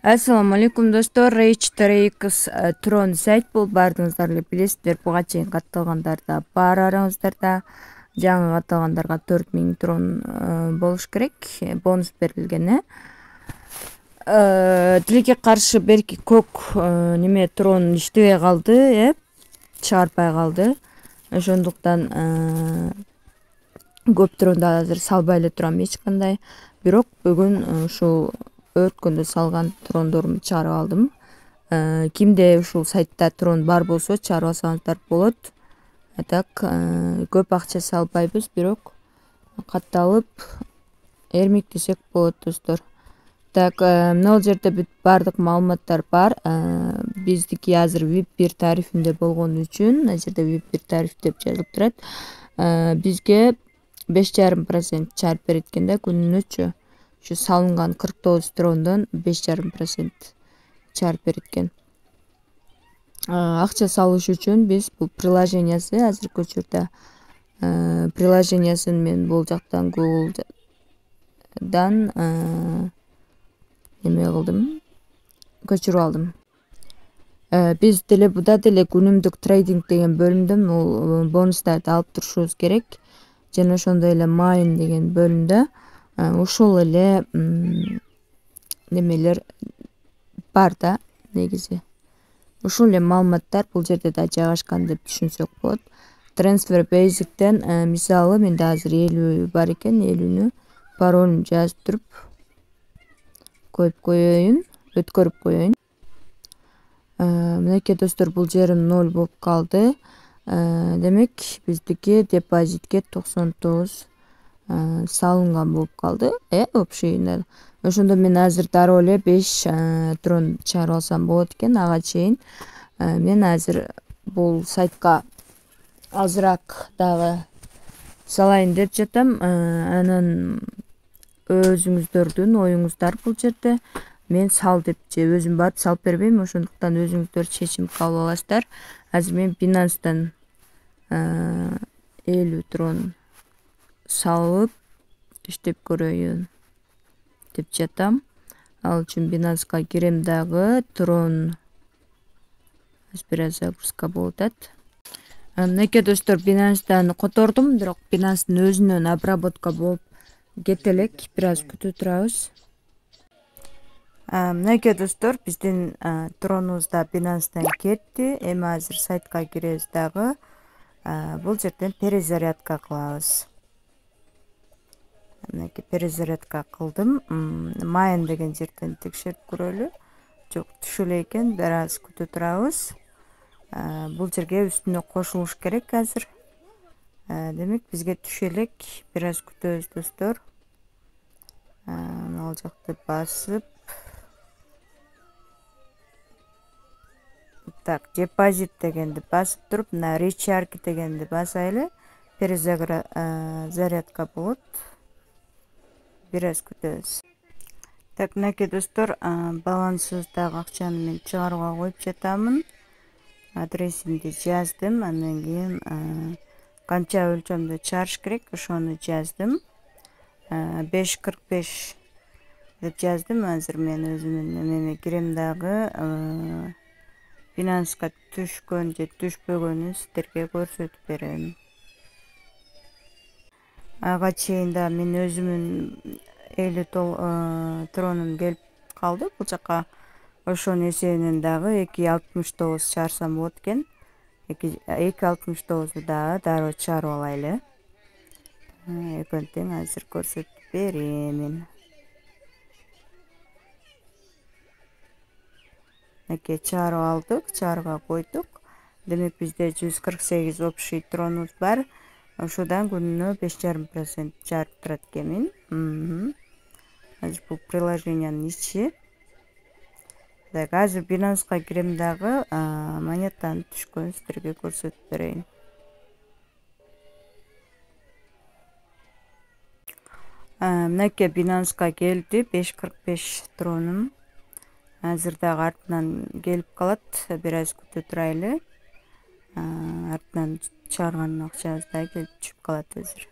Assalamu alaikum достор. Rage 3x Tron сайт бұл бардыңыздар эле билесиздер. Буга чейин катталгандарда бар араңыздарда. Жаңы катталгандарға 4000 Tron болуш керек. Бонус берилген. Тилекке каршы берки көк неме Tron иштебей калды, чыгарпай калды. Ошондуктан көп Tronду азыр салбай эле турам эч кандай. Бирок бүгүн ушул өткөндө салган Трондорумду чыгарып алдым. Кимде ушул сайтта Трон бар болсо чыгарып алсаңыздар болот. Так, көп акча салбайбыз, бирок катталып эрмектесек болот достор. Так, мына жерде бүт бардык маалыматтар бар. Биздики азыр VIP1 тарифинде болгон үчүн, мына жерде VIP1 тариф деп жазылып турат. Бизге 5,5% чыгарып берет экен да күнүнөчү. Şu salıngan 49 Tron'dan 5,5% çarp eritken. Акча салыш үчүн биз бул приложениясы азыр көчүрдө. Приложениясын мен бул жактан Google'дан неме кылдым, көчүрүп алдым. Биз деле буда деле күнүмдүк трейдинг деген бөлүмдөн бул бонустарды алып турушубуз керек. Жана ошондой эле Mine деген бөлүмдө ушул эле немелер бар да негизи. Ушул эле маалыматтар бул жерде да жайгашкан деп түшүнсөк болот. Transfer Basic'тен мисалы менде азыр 50 бар экен, 50-нү паролун жазып туруп коюп коеюн, өткөрүп коеюн. Мынакей достор, бул жерим 0 болуп калды. Демек биздики депозитке 99 салынган болуп калды. Общий. Ошондо мен азыр дароо эле 5 Трон чыгарып алсам болот экен. Ага чейин мен азыр бул сайтка азыраак дагы салайын деп жатам. Анан өзүңүздөрдүн оюңуздар бул жерде. Мен сал деп же өзүм барып салып бербейм, ошондуктан өзүңүздөр чечим кабыл аласыздар. Азыр мен Binance'дан 50 Трон салып иштеп көрөйүн деп жатам. Ал үчүн Binance'га кирем дагы. Трон бираз загрузка болуп атат. Мынакей достор, Binance'дан котордум, бирок Binance'дын өзүнөн обработка болуп кете элек. Бираз күтүп турабыз. Мынакей достор, биздин Тронубуз да Binance'дан кетти. Эми азыр сайтка киребиз дагы. Бул жерден перезарядка кылабыз. Мынакей перезарядка кылдым. Mine деген жерден текшерип көрөлү. Жок, түшө эле экен, бираз күтүп турабыз. Бул жерге үстүнө кошулуш керек азыр. Демек бизге түшө элек, бираз күтөбүз достор. Ал жакты басып. Так, депозит дегенди басып туруп, мына recharge дегенди басайлы. Перезарядка болот. Бираз күтөбүз. Так, мынакей достор, балансыбыздагы акчаны мен чыгарууга коюп жатамын. Адресимди жаздым, андан кийин канча өлчөмдө чыгарыш керек, ошону жаздым. 5,45 деп жаздым. Азыр мен өзүмдүн неме кирем дагы. Binance'га түшкөн же түшпөгөнүн сиздерге көрсөтүп берем. Ага чейин да мен өзүмдүн 50 Тронум келип калды. Бул жака ошонун эсебинен дагы 2,69 чыгарсам болот экен. 2,69 дагы дароо чыгарып алайлы. Экөө тең азыр көрсөтүп берем. Мынакей чыгарып алдык, чыгарга койдук. Демек бизде 148 общий Тронубуз бар. Ошодан күнүнө 5,5% чыгарып турат экенмин. Азыр бул приложениянын ичи. Так, азыр Binance'га кирем дагы, монетанын түшкөнүн сиздерге көрсөтүп берейин. Мынакей Binance'га келди 5,45 Тронум. Азыр дагы артынан келип калат. Бираз күтүп турайлы. Артынан чыгарган акчабыз да келип түшүп калат азыр.